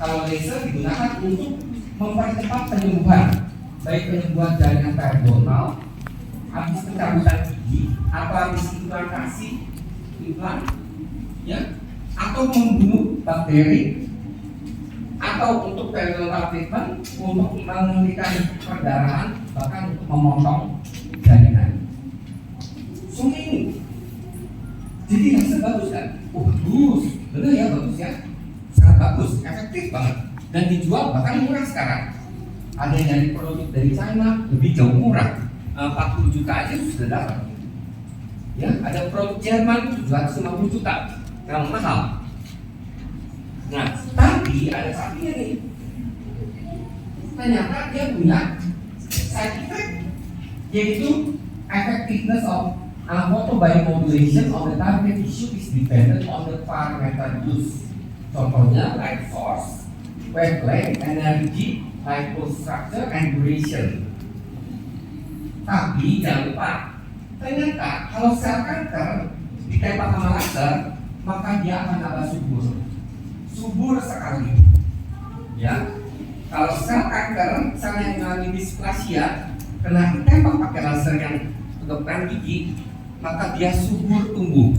Kalau laser digunakan untuk mempercepat penyembuhan, baik penyembuhan jaringan periodontal, habis pencabutan gigi, atau habis implantasi implan, ya, atau membunuh bakteri, atau untuk periodontal treatment, untuk menghentikan perdarahan, bahkan untuk memotong jaringan. Ini jadi laser bagus kan? Oh bagus, benar ya, bagus ya, sangat bagus, efektif banget, dan dijual bahkan murah sekarang. Ada yang dari produk dari China lebih jauh murah, 40 juta aja sudah dapat. Ya, ada produk Jerman 750 juta, yang mahal. Nah, tapi ada sapinya nih. Ternyata dia punya side effect, yaitu effectiveness of photobiomodulation of the target tissue is dependent on the parameter used. Contohnya light source, wavelength, energy, microstructure, and duration. Tapi jangan lupa, ternyata kalau sel kanker ditembak sama laser, maka dia akan ada subur sekali. Ya, kalau sel kanker, sel yang mengalami displasia, kena ditembak pakai laser yang kedokteran gigi, maka dia subur tumbuh.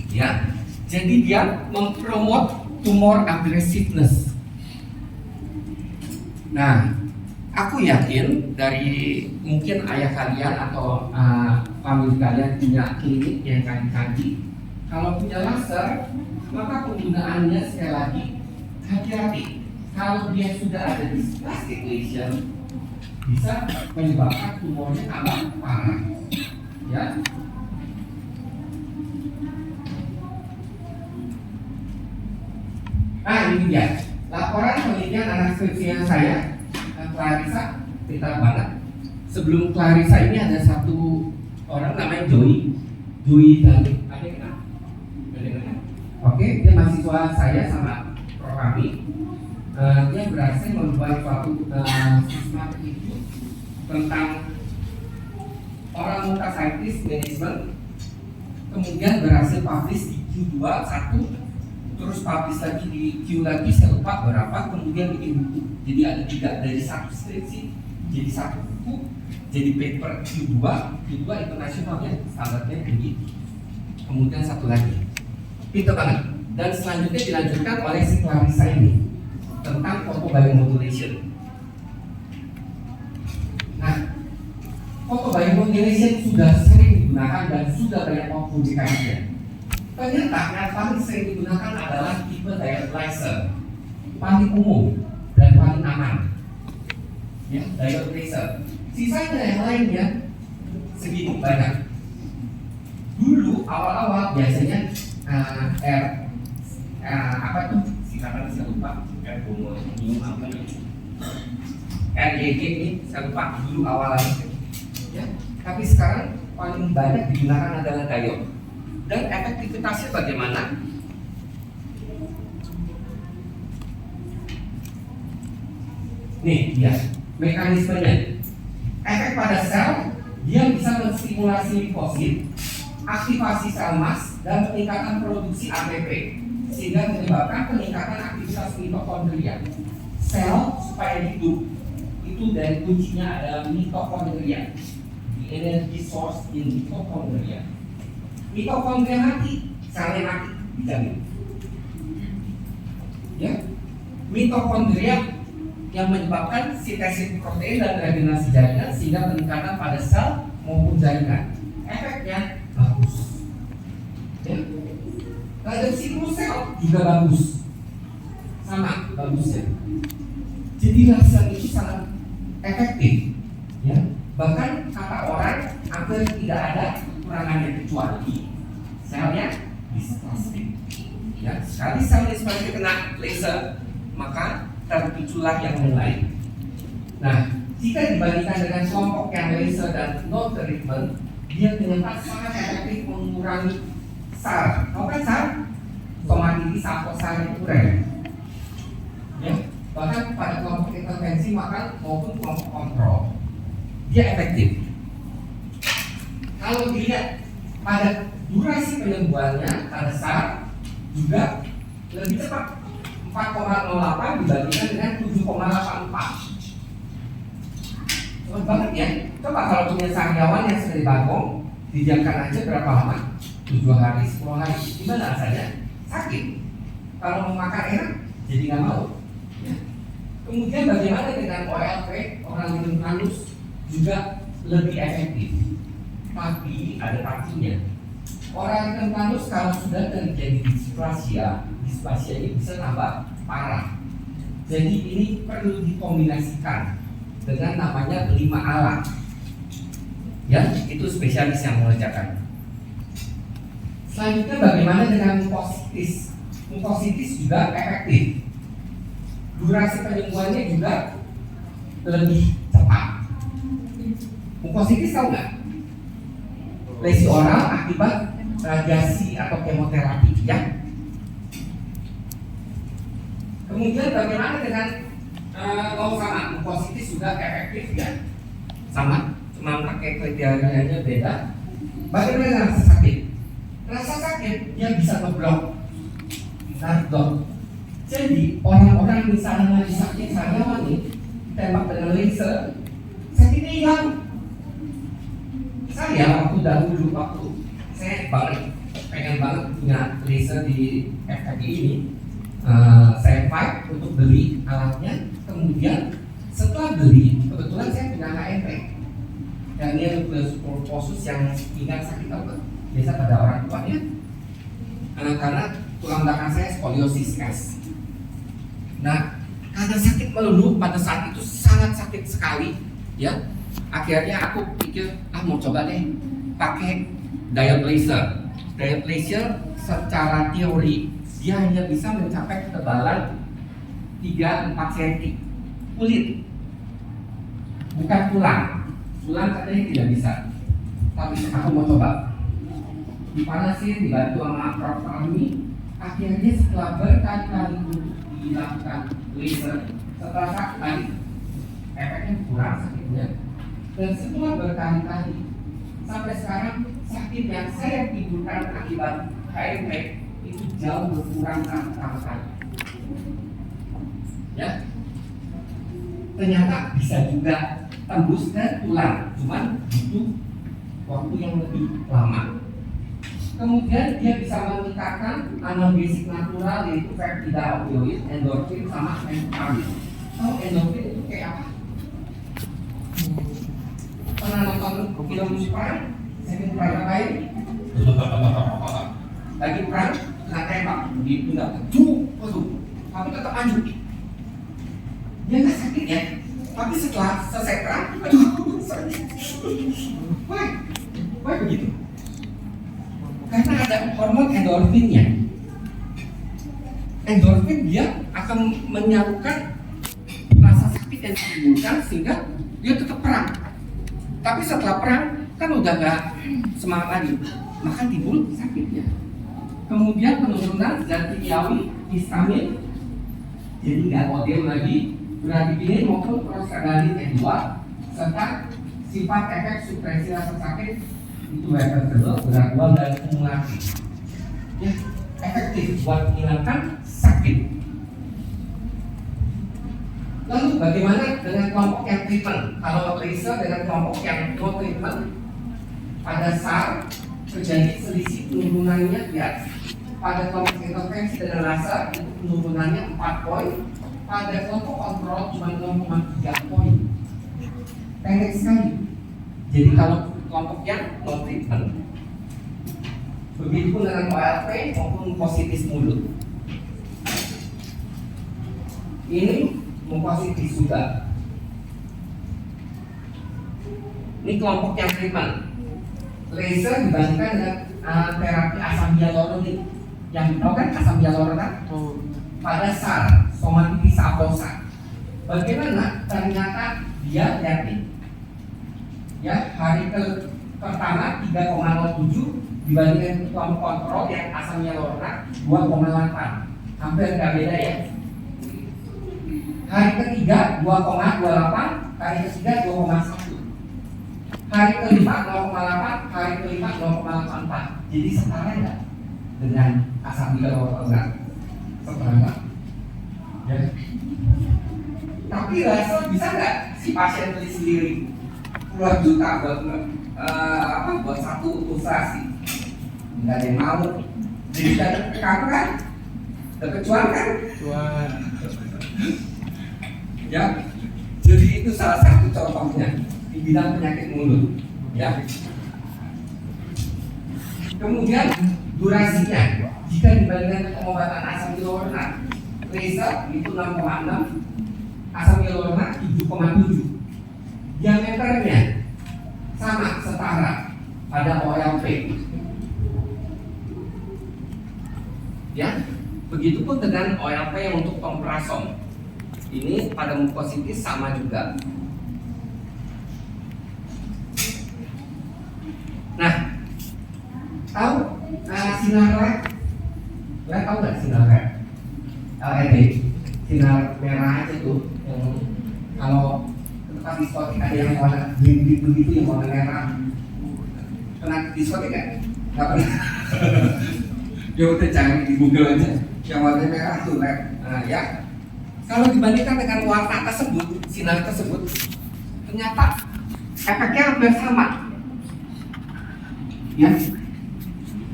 Ya, jadi dia mempromot tumor aggressiveness. Nah, aku yakin dari mungkin ayah kalian atau famili kalian punya klinik yang canggih-canggih. Kalau punya laser, maka penggunaannya sekali lagi hati-hati. Kalau dia sudah ada di plastic lesion, bisa menyebabkan tumornya tambah parah. Ya. Ini dia laporan penelitian anak skripsinya saya, Clarissa, pintar banget. Sebelum Clarissa ini ada satu orang namanya Joey dan ada kenal? Oke, dia mahasiswa saya sama Prof. Rami. Dia berhasil membuat suatu sistematik itu tentang oral multiscitis management, kemudian berhasil publish di Q2 1, terus publish lagi di Q lagi, saya lupa berapa, kemudian bikin buku. Jadi ada 3 dari satu skripsi jadi satu buku, jadi paper Q2 internasional ya, standarnya tinggi. Kemudian satu lagi, pintar banget. Dan selanjutnya dilanjutkan oleh si Clarissa ini tentang photobiomodulation. Nah, photobiomodulation sudah sering digunakan dan sudah banyak publikasinya. Ternyata yang paling sering digunakan adalah tipe diode laser, paling umum dan paling aman. Ya, diode laser. Sisanya yang lainnya segini banyak. Dulu awal-awal biasanya apa tuh singkatan saya lupa, REG ini saya lupa dulu awalnya. Ya, tapi sekarang paling banyak digunakan adalah diode. Dan efektivitasnya bagaimana? Nih, ya, mekanismenya. Efek pada sel, dia bisa menstimulasi limfosit, aktivasi sel mas, dan peningkatan produksi ATP, sehingga menyebabkan peningkatan aktivitas mitokondria. Sel supaya hidup, itu dari kuncinya adalah mitokondria. The energy source in mitokondria. Mitokondria mati, selnya mati, dijamin. Ya, mitokondria yang menyebabkan sintesis protein dan regenerasi jaringan sehingga peningkatan pada sel maupun jaringan. Efeknya bagus. Ya. Pada siklus sel juga bagus, sama bagusnya. Jadi laser itu sangat efektif. Ya. Bahkan kata orang hampir tidak ada kekurangannya kecuali selnya displastik. Ya, sekali sel displastik kena laser, maka terpiculah yang lain. Nah, jika dibandingkan dengan kelompok yang laser dan non treatment, dia ternyata sangat efektif mengurangi SAR. Tahu kan SAR? Stomatitis atau SAR itu kurang. Ya, bahkan pada kelompok intervensi makan maupun kelompok kontrol, dia efektif. Kalau dilihat pada durasi penyembuhannya pada SAR juga lebih cepat, 4 4,08 dibandingkan dengan 7,84. Cepet banget ya. Coba kalau punya sariawan yang sedang bagong, didiamkan aja berapa lama? 7 hari, 10 hari. Gimana rasanya? Sakit. Kalau mau makan enak, jadi nggak mau. Ya. Kemudian bagaimana dengan OLP, orang minum halus juga lebih efektif. Tapi ada tapinya. Orang minum halus kalau sudah terjadi displasia ini bisa tambah parah. Jadi ini perlu dikombinasikan dengan namanya 5 alat. Ya, itu spesialis yang mengerjakan. Selanjutnya bagaimana dengan mucositis? Mucositis juga efektif. Durasi penyembuhannya juga lebih cepat. Mucositis tahu nggak? Lesi oral akibat radiasi atau kemoterapi, ya. Kemudian bagaimana dengan sama mucositis juga efektif, ya? Sama, cuma pakai kriterianya beda. Bagaimana dengan rasa sakit? Rasa sakit dia bisa ngeblok. Jadi orang-orang misalnya lagi sakit sariawan nih, tembak dengan laser, sakitnya hilang. Saya waktu saya pengen banget punya laser di FKG ini. Saya fight untuk beli alatnya. Kemudian setelah beli, kebetulan saya punya HMP dan dia nukleus yang ingat sakit apa? Biasa pada orang tuanya. Karena tulang belakang saya skoliosis S. Nah, karena sakit melulu pada saat itu sangat sakit sekali, ya. Akhirnya aku pikir, mau coba deh pakai diode laser. Diode laser secara teori dia hanya bisa mencapai ketebalan 3-4 cm kulit, bukan tulang. Tulang katanya tidak bisa. Tapi aku mau coba. Dipanasin, dibantu sama Prof. Fahmi. Akhirnya setelah berkali-kali dilakukan laser, setelah sakit efeknya kurang sakitnya. Dan setelah berkali-kali sampai sekarang sakit yang saya timbulkan akibat HMP itu jauh berkurang sama sekali. Ya, ternyata bisa juga tembus ke tulang, cuman butuh waktu yang lebih lama. Kemudian dia bisa meningkatkan analgesik natural yaitu peptida opioid, endorfin sama endorfin. Tahu endorfin itu kayak apa? Pernah nonton film perang? Saya perang ngapain? Lagi perang, kena tembak, ditunda, tapi tetap maju. Dia nggak sakit ya, tapi setelah selesai perang, sakit. Why begitu? Karena ada hormon endorfinnya. Endorfin dia akan menyalurkan rasa sakit yang ditimbulkan sehingga dia tetap perang. Tapi setelah perang kan udah gak semangat lagi, maka timbul sakitnya. Kemudian penurunan zat kimiawi histamin, jadi nggak odem lagi, bradipinin maupun prostaglandin E2, serta sifat efek supresi rasa sakit itu reversible, gradual dan kumulatif. Ya, efektif buat menghilangkan sakit. Lalu bagaimana dengan kelompok yang treatment? Kalau laser dengan kelompok yang no treatment, pada SAR terjadi selisih penurunannya biasa. Pada kelompok intervensi dengan laser itu penurunannya 4 poin. Pada kelompok kontrol cuma 0,3 poin. Pendek sekali. Jadi kalau kelompok yang no treatment, begitu dengan OLP maupun positif mulut. Ini mucositis juga. Ini kelompok yang treatment. Laser dibandingkan dengan terapi asam hyaluronik. Yang tahu kan asam hyaluronik kan? Pada SAR, somatitis aplosa. Bagaimana? Ternyata dia reaktif. Ya, hari pertama 3,07 dibandingkan kelompok kontrol yang asam hyaluronik 2,8. Hampir nggak beda ya. Hari ketiga 2,28, hari ketiga 2,1. Hari kelima 0,8, hari kelima 0,84. Jadi setara enggak dengan asam hyaluronik? Setara. Tapi laser bisa nggak si pasien beli sendiri puluhan juta buat satu ilustrasi? Nggak ada yang mau. Jadi ada kamu kan, dapat cuan kan? Cuan. Ya, jadi itu salah satu contohnya di bidang penyakit mulut. Ya. Kemudian durasinya, jika dibandingkan pengobatan asam hyaluronat, laser itu 6,6, asam hyaluronat 7,7. Diameternya sama setara pada OLP. Ya, begitupun dengan OLP yang untuk komprasom. Ini pada mukositis sama juga. Nah, tahu sinar LED? Kalian tahu nggak sinar LED? LED, sinar merah aja tuh. Kalau tempat diskotik ada yang warna biru begitu, yang warna merah. Pernah diskotik nggak? Nggak pernah. Ya udah jangan di Google aja. Yang warna merah tuh LED. Nah, ya. Kalau dibandingkan dengan warna tersebut, sinar tersebut, ternyata efeknya hampir sama. Ya,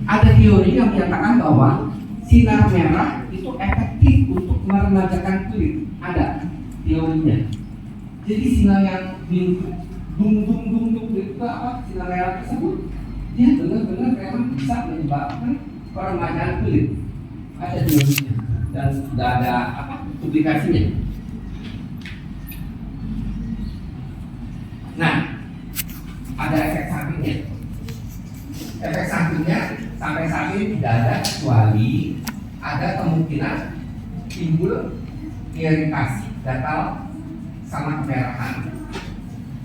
ada teori yang menyatakan bahwa sinar merah itu efektif untuk meremajakan kulit. Ada teorinya. Jadi sinar yang dung itu apa? Sinar merah tersebut, dia benar-benar memang bisa menyebabkan peremajaan kulit. Ada teorinya dan sudah ada publikasinya. Nah, ada efek sampingnya. Efek sampingnya sampai saat ini tidak ada, kecuali ada kemungkinan timbul iritasi, gatal, sama kemerahan.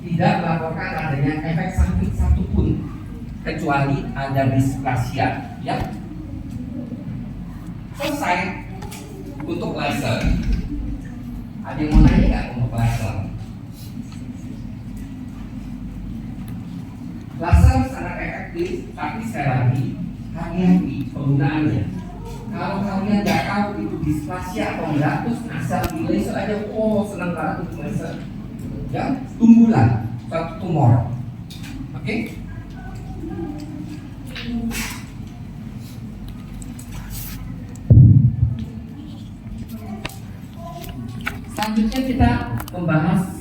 Tidak melaporkan adanya efek samping satupun, kecuali ada displasia. Ya, selesai untuk laser. Ada yang mau nanya nggak untuk laser? Laser sangat efektif, tapi sekali lagi hati-hati penggunaannya. Kalau kalian nggak tahu itu displasia atau enggak, terus asal di laser aja, senang banget untuk laser. Ya, tunggulah suatu tumor. Oke? Selanjutnya kita membahas